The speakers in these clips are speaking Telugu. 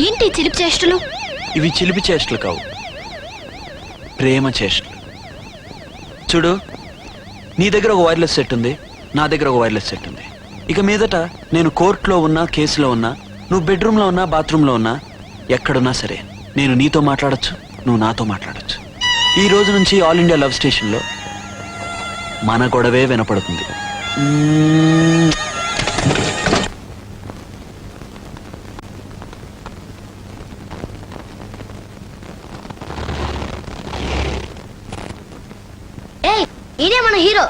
ఏంటి చిలిపి చేష్టలు? ఇవి చిలిపి చేష్టలు కావు, ప్రేమ చేష్టలు. చూడు, నీ దగ్గర ఒక వైర్లెస్ సెట్ ఉంది, నా దగ్గర ఒక వైర్లెస్ సెట్ ఉంది. ఇక మీదట నేను కోర్టులో ఉన్నా, కేసులో ఉన్నా, నువ్వు బెడ్రూమ్లో ఉన్నా, బాత్రూంలో ఉన్నా, ఎక్కడున్నా సరే నేను నీతో మాట్లాడచ్చు, నువ్వు నాతో మాట్లాడచ్చు. ఈ రోజు నుంచి ఆల్ ఇండియా లవ్ స్టేషన్లో మన గొడవే వినపడుతుంది. ఇదే మన హీరో.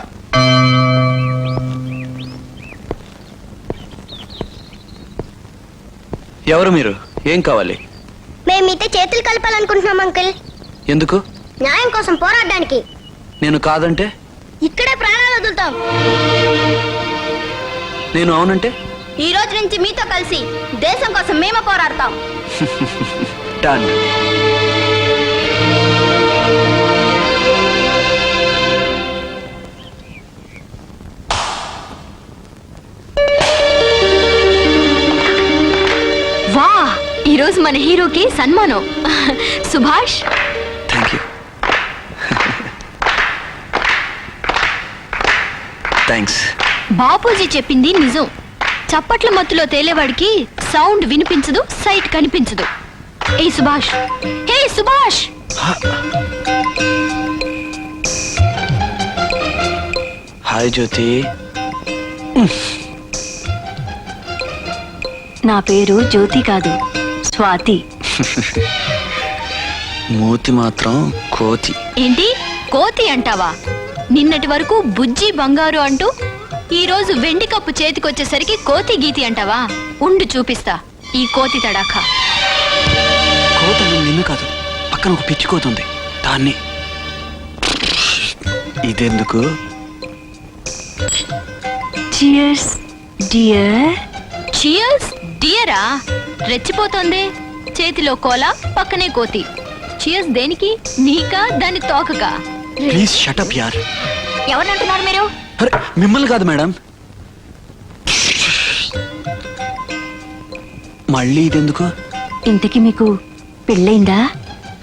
ఎవరు మీరు? ఏం కావాలి? మేము మీతో చేతులు కలపాలనుకుంటున్నాం అంకుల్. ఎందుకు? న్యాయం కోసం పోరాడడానికి. నేను కాదంటే? ఇక్కడే ప్రాణాలు వదులుతాం. నేను అవునంటే? ఈ రోజు నుంచి మీతో కలిసి దేశం కోసం మేము పోరాడతాం. డన్. వా, ఈ రోజు మన హీరోకి సన్మానం. Subhash. Thank you. Thanks. Bapuji చెప్పింది నిజం. చప్పట్ల మత్తులో తేలేవాడికి సౌండ్ వినిపించదు, సైట్ కనిపించదు. ఏ సుభాష్, హే సుభాష్. హాయ్ జ్యోతి. నా పేరు జ్యోతి కాదు, స్వాతి. మూతి మాత్రం కోతి. ఏంటి కోతి అంటావా? నిన్నటి వరకు బుజ్జి బంగారు అంటూ ఈ రోజు వెండి కప్పు చేతికొచ్చేసరికి కోతి గీతి అంటావా? ఉండు చూపిస్తా ఈ కోతి తడాఖా. కోత నిన్ను కాదు, పక్కన ఒక పిచ్చి కోతుంది, దాన్ని. ఇదెందుకు? Cheers dear. చియర్స్ డియరా? రెచ్చిపోతుంది. చేతిలో కోలా, పక్కనే కోతి. చియర్స్ దేనికి? నీకా, దాని తోకకా? ప్లీజ్ షట్ అప్ యార్. ఎవరంటున్నారు మీరు? అరే మిమ్మల్ని కాదు మేడం. మళ్ళీ ఇదెందుకు? ఇంతకి మీకు పెళ్ళైందా?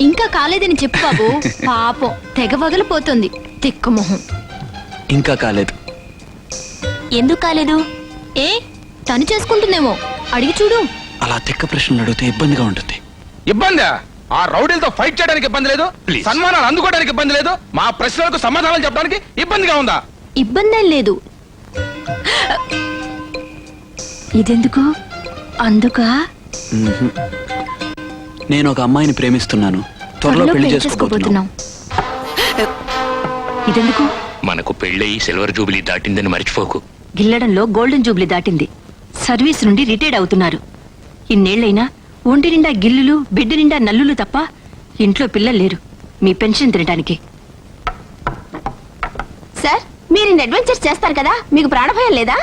ఇంకా కాలేదని చెప్పు బాబు. పాపం తెగ వదిలిపోతుంది తిక్కుమొహం. ఇంకా కాలేదు. ఎందుకు కాలేదు? ఏ తను చేసుకుంటుందేమో, అడిగి చూడు. అలా తిక్క ప్రశ్నలు అడిగితే ఇబ్బందిగా ఉంటుంది. ఇబ్బందా? ఆ రౌడీలతో ఫైట్ చేయడానికి ఇబ్బంది లేదు, సన్మానాలు అందుకోవడానికి ఇబ్బంది లేదు, మా ప్రశ్నలకు సమాధానాలు చెప్పడానికి ఇబ్బందిగా ఉందా? ఇబ్బందేం లేదు. ఇదెందుకు? అందుకా? నేను ఒక అమ్మాయిని ప్రేమిస్తున్నాను, త్వరలో పెళ్లి చేసుకోబోతున్నాం. ఇదెందుకు? మనకు పెళ్ళయి సిల్వర్ జూబిలీ దాటిందని మర్చిపోకు. గిల్లడంలో గోల్డెన్ జూబ్లీ దాటింది. సర్వీస్ నుండి రిటైర్డ్ అవుతున్నారు. ఇన్నేళ్లైనా ఒంటి నిండా గిల్లులు, బిడ్డ నిండా నల్లులు తప్ప ఇంట్లో పిల్లలు లేరు మీ పెన్షన్ తినడానికి. సార్, మీరు ఇన్ని అడ్వెంచర్స్ చేస్తారు కదా, మీకు ప్రాణభయం లేదా?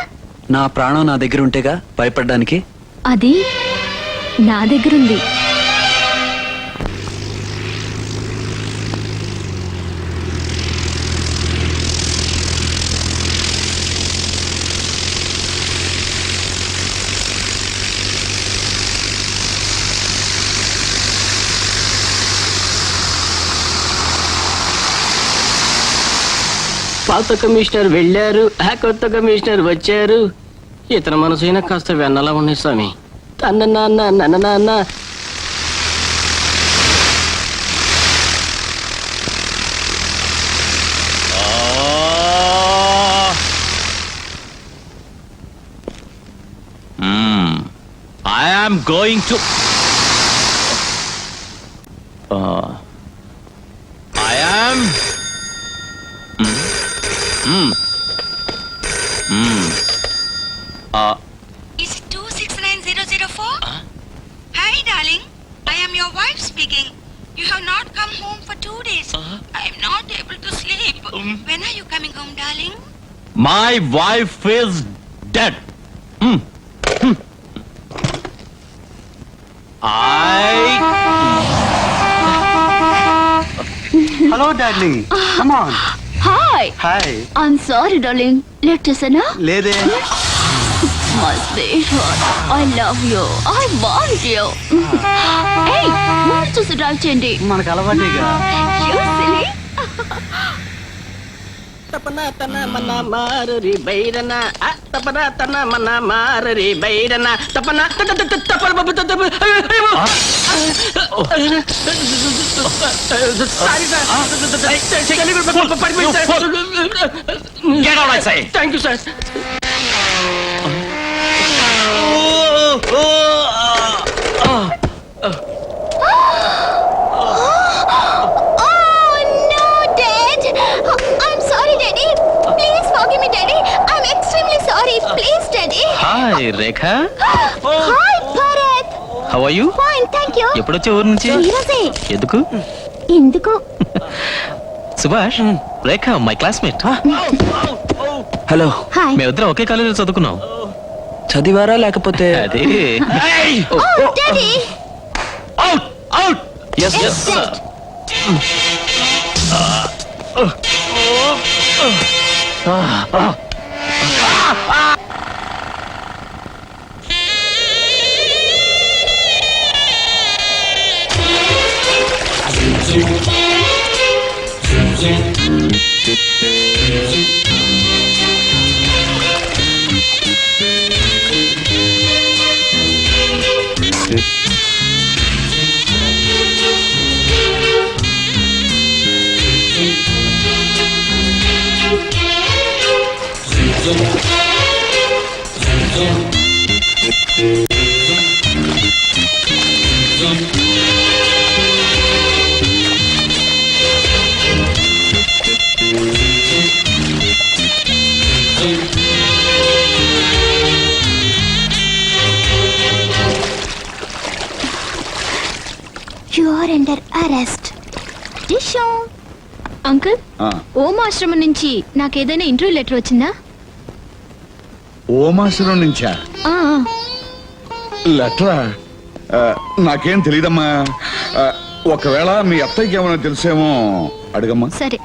నా ప్రాణం నా దగ్గర ఉంటేగా భయపడ్డానికి. అది నా దగ్గరుంది. పాత కమిషనర్ వెళ్ళారు, ఆ కొత్త కమిషనర్ వచ్చారు. ఇతర మనసైనా కాస్త వెన్నలా ఉన్నాయి స్వామి. తన్న నాన్న నన్న నాన్న. I am going to. I am. Is it 269004? Hi, darling. I am your wife speaking. You have not come home for 2 days. I am not able to sleep. When are you coming home, darling? My wife is dead. Hello, darling. Come on. Hi. Hi. I'm sorry, darling. Late చేసానా? లేదే. my sweetheart. I love you. I want you. Hey, ముందు చూసి డ్రైవ్ చేయండి. మనకు అలవాటేగా. You silly. తపన తన మన మారరి బైరన తపన తన మన మారరి బైరన తపన తపన thank you sir. Oh no, Dad. I'm sorry, Daddy. Please forgive me, Daddy. I'm extremely sorry. Please, Daddy. Hi Rekha, Hi, Bharat. How are you? Fine, thank you. ఎప్పుడొచ్చే ఊరు నుంచి? ఈరోజే. ఎందుకు? ఎందుకు? Subhash, Rekha my classmate. Hello. Hi. మేమిద్దరం ఒకే కాలేజీలో చదువుకున్నాం. చదివారా లేకపోతే అదే. Oh, Daddy. Out out. Yes, Yes, yes. Dad. You are under arrest. Disho. Uncle, Om ఆశ్రమం నుంచి నాకేదైనా ఇంటర్వ్యూ లెటర్ వచ్చిందా? ఓమాసురం నుంచా? ఆ, లెటరా? నాకేం తెలీదమ్మా. ఒకవేళ మీ అత్తయ్యకి ఏమైనా తెలిసేమో అడగమ్మా. సరే.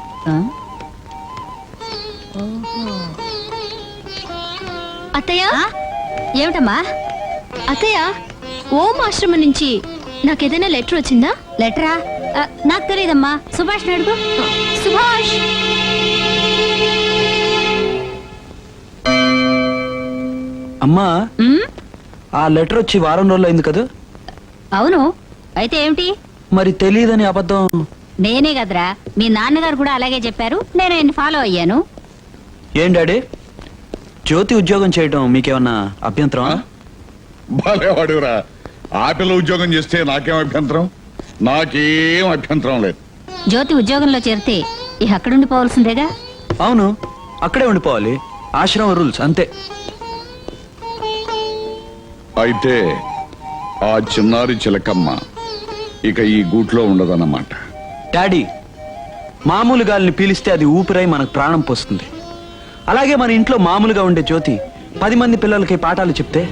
అత్తయ్య, ఏమిటమ్మా? అత్తయ్య, ఓం ఆశ్రమం నుంచి నాకేదైనా లెటర్ వచ్చిందా? లెటరా? నాకు తెలియదమ్మా. సుభాష్ అడుగు. సుభాష్. అమ్మా, ఆ లెటర్ వచ్చి వారం రోజులు అయింది కదా? అవును, అయితే ఏమిటి? మరి తెలియదని అబద్ధం. నేనే కదరా, మీ నాన్నగారు కూడా అలాగే చెప్పారు, నేను ఆయన ఫాలో అయ్యాను. ఏం డాడీ, జ్యోతి ఉద్యోగం చేయడం మీకేమన్నా అభ్యంతరం? బాలేవాడురా. ఆటలో ఉద్యోగం చేస్తే నాకేం అభ్యంతరం? నాకేం అభ్యంతరం లేదు. జ్యోతి ఉద్యోగంలో చేరితే ఇక అక్కడుండిపోవాల్సిందేగా. అవును, అక్కడే ఉండిపోవాలి. ఆశ్రమ రూల్స్ అంతే. అయితే ఆ చిన్నారి చిలకమ్మ ఇక ఈ గూట్లో ఉండదన్నమాట. డాడీ, మామూలు గాలిని పీలిస్తే అది ఊపిరై మనకు ప్రాణం పోస్తుంది. అలాగే మన ఇంట్లో మామూలుగా ఉండే జ్యోతి 10 మంది పిల్లలకి పాఠాలు చెప్తే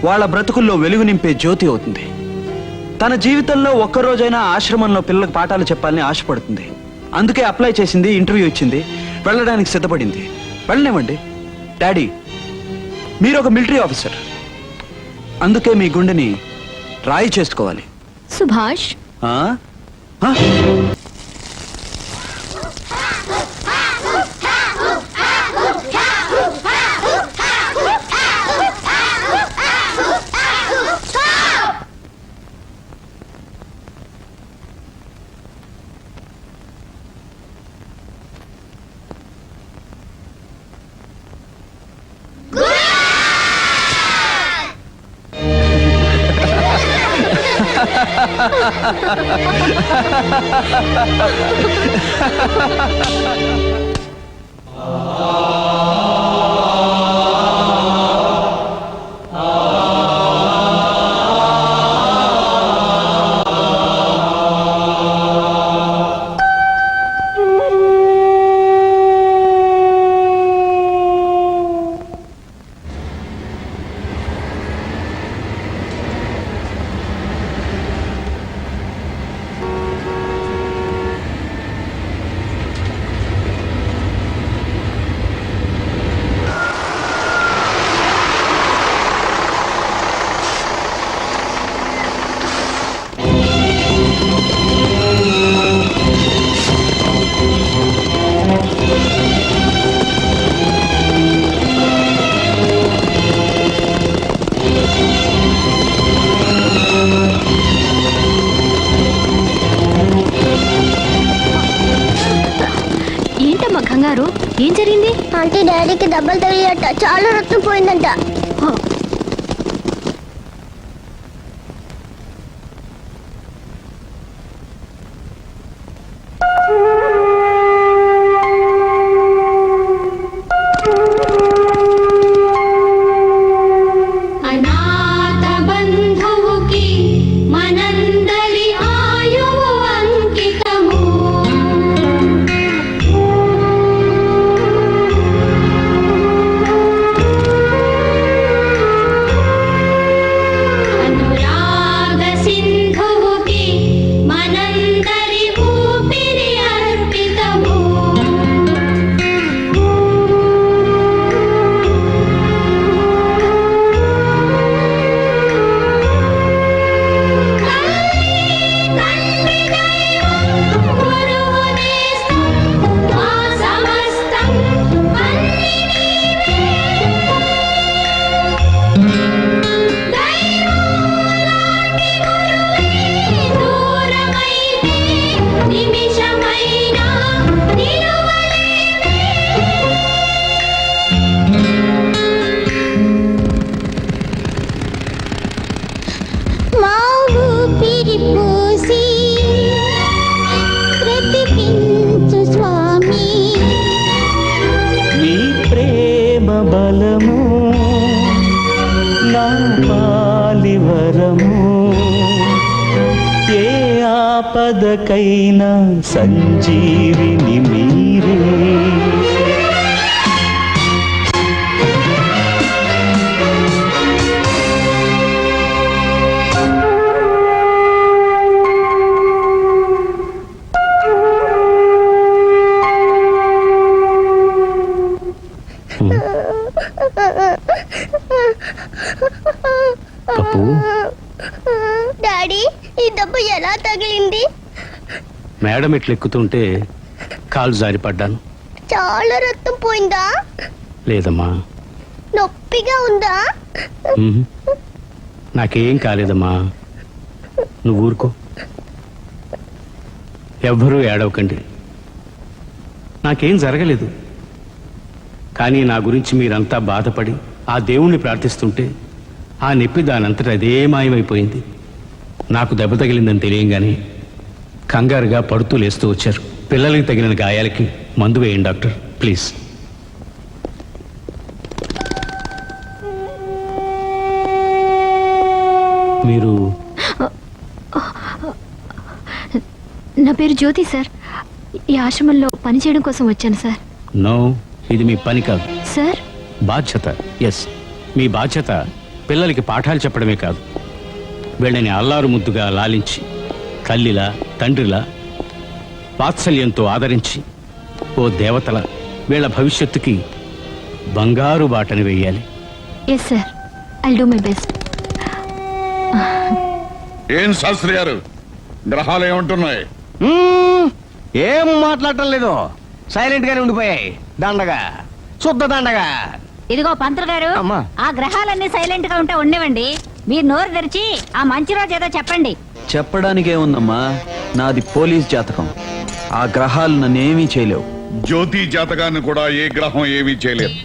వాళ్ళ బ్రతుకుల్లో వెలుగు నింపే జ్యోతి అవుతుంది. తన జీవితంలో ఒక్కరోజైనా ఆశ్రమంలో పిల్లలకు పాఠాలు చెప్పాలని ఆశపడుతుంది. అందుకే అప్లై చేసింది, ఇంటర్వ్యూ ఇచ్చింది, వెళ్ళడానికి సిద్ధపడింది. వెళ్ళనివ్వండి. డాడీ, మీరు ఒక మిలిటరీ ఆఫీసర్, అందుకే మీ గుండెని రాయి చేసుకోవాలి. సుభాష్, ఆ? ఆ? జ్యోతి డాడీకి దెబ్బలు తగిలియట, చాలా రక్తం పోయిందంట. అనాథ బంధువుకి మనందరి ఆయువు అంకితము. అనురాగ సింధువుకి మనందరి ఊపిరి అర్పితము. నిమిషమైనా మా ఊపిరి పోసి బ్రతికించు స్వామి. నీ ప్రేమ బలము నా పాలివరము, ఏ ఆపదకైనా సంజీవిని మీరే. పప్పు, డాడీ, ఈ దెబ్బ ఎలా తగిలింది? మేడం ఎట్లెక్కుతుంటే కాలు జారిపడ్డాను. చాలా రక్తం పోయిందా? లేదమ్మా. నొప్పిగా ఉందా? ఉహు. నాకేం కాలేదమ్మా, నువ్వు ఊరుకో. ఎవ్వరూ ఏడవకండి, నాకేం జరగలేదు. కానీ నా గురించి మీరంతా బాధపడి ఆ దేవుణ్ణి ప్రార్థిస్తుంటే ఆ నొప్పి దానంతట అదే మాయమైపోయింది. నాకు దెబ్బ తగిలిందని తెలియంగానే కంగారుగా పడుతూ లేస్తూ వచ్చారు. పిల్లలకి తగిలిన గాయాలకి మందు వేయండి డాక్టర్, ప్లీజ్. మీరు నా పేరు జ్యోతి సార్. ఈ ఆశ్రమంలో పనిచేయడం కోసం వచ్చాను సార్. నో, ఇది మీ పని కాదు, సార్ బాధ్యత. ఎస్, మీ బాధ్యత పిల్లలకి పాఠాలు చెప్పడమే కాదు, వీళ్ళని అల్లారు ముద్దుగా లాలించి తల్లిలా తండ్రిలా వాత్సల్యంతో ఆదరించి ఓ దేవతల వీళ్ళ భవిష్యత్తుకి బంగారు బాటని వేయాలి. Yes sir, I do my best. ఏం శాస్త్రి గారు, గ్రహాలు ఏమంటున్నాయి? ఏం మాట్లాడటం లేదు, సైలెంట్ గానే ఉండిపోయాయి. దండగా, శుద్ధ దండగా. ఇదిగో పంతులు గారు, అమ్మా. ఆ గ్రహాలన్నీ సైలెంట్ గా ఉంటే ఉండేవండి. మీరు నోరు తెరిచి ఆ మంచి రోజు ఏదో చెప్పండి. చెప్పడానికి ఏముందమ్మా, నాది పోలీస్ జాతకం. ఆ గ్రహాలు నన్నేమీ చేయలేవు. జ్యోతి జాతకాన్ని కూడా ఏ గ్రహం ఏమీ చేయలేదు.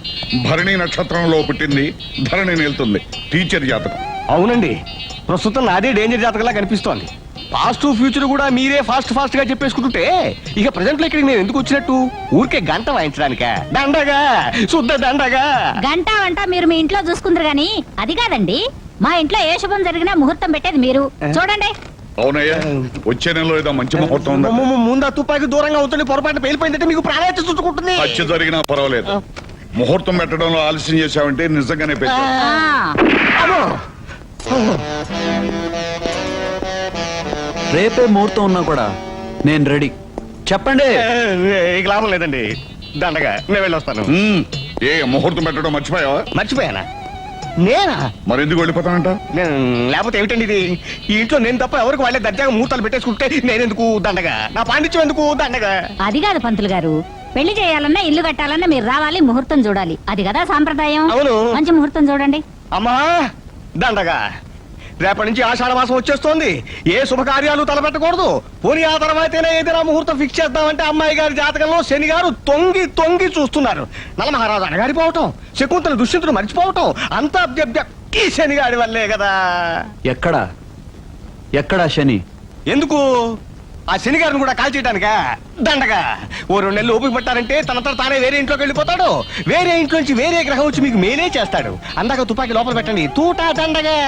భరణి నక్షత్రంలో పుట్టింది, ధరణి నిలుతుంది. టీచర్ జాతకం. అవునండి, ప్రస్తుతం నాదే డేంజర్ జాతకంలా కనిపిస్తోంది. పాస్ట్ ఫ్యూచర్ కూడా మీరే ఫాస్ట్ గా చెప్పేసుకుంటుంటే ఇక ప్రజెంట్ లో ఇక్కడికి నేను ఎందుకు వచ్చినట్టు? ఊరికే గంట వాయించడానికా? దండగా, శుద్ధ దండగా. గంట వంట మీరు మీ ఇంట్లో చూసుకుందరు గాని అది కాదండి, మా ఇంట్లో ఏ శుభం జరిగినా ముహూర్తం పెట్టేది మీరు. చూడండి. అవునయ్యా, వచ్చే నెలలో ఏదో మంచి ముహూర్తం ఉందా? ముందు తుపాకి దూరంగా అవుతుంది, పొరపాటు పేలిపోయిందంటే మీకు ప్రాణాయత చుట్టుకుంటుంది. హత్య జరిగినా పర్వాలేదు, ముహూర్తం పెట్టడంలో ఆలస్యం చేశావంటే నిజంగానే పెట్టా. రేపే ముహూర్తం ఉన్నా కూడా నేను రెడీ. చెప్పండి. ఇక లాభం లేదండి, దండగా నేను వెళ్ళొస్తాను. ఏ ముహూర్తం పెట్టడం మర్చిపోయావా? మర్చిపోయానా? నేనా? మరి ఎందుకు వెళ్ళిపోతానంట? లేకపోతే ఏమిటండి ఇది? ఈ ఇంట్లో నేను తప్ప ఎవరికి వాళ్ళే దర్జాగా మూతలు పెట్టేసుకుంటే నేనెందుకు దండగా? నా పాండిత్యం ఎందుకు దండగా? అది కాదు పంతులు గారు, పెళ్లి చేయాలన్నా ఇల్లు కట్టాలన్నా మీరు రావాలి, ముహూర్తం చూడాలి. అది కదా సాంప్రదాయం. అవును. మంచి ముహూర్తం చూడండి. అమ్మా దండగా, రేపటి నుంచి ఆషాఢ మాసం వచ్చేస్తోంది. ఏ శుభకార్యాలు తలపెట్టకూడదు. పోనీ ఆ తర్వాతైనా ఏదైనా ముహూర్తం ఫిక్స్ చేద్దామంటే అమ్మాయి గారి జాతకంలో శని గారు తొంగి తొంగి చూస్తున్నారు. నలమహారాజు అడగారిపోవటం, శకుంతల దుష్యంతుడు మర్చిపోవటం అంతా ఈ శని గారి వల్లే కదా. ఎక్కడా శని? ఎందుకు? ఆ శని గారిని కూడా కాల్ చేయడానికా? దండగా ఓ 2 నెలలు ఓపిక పట్టారంటే తనంతా తానే వేరే ఇంట్లోకి వెళ్ళిపోతాడు. వేరే ఇంట్లో నుంచి వేరే గ్రహం వచ్చి మీకు మేలే చేస్తాడు. అందాక తుపాకీ లోపల పెట్టండి. తూటా దండగా.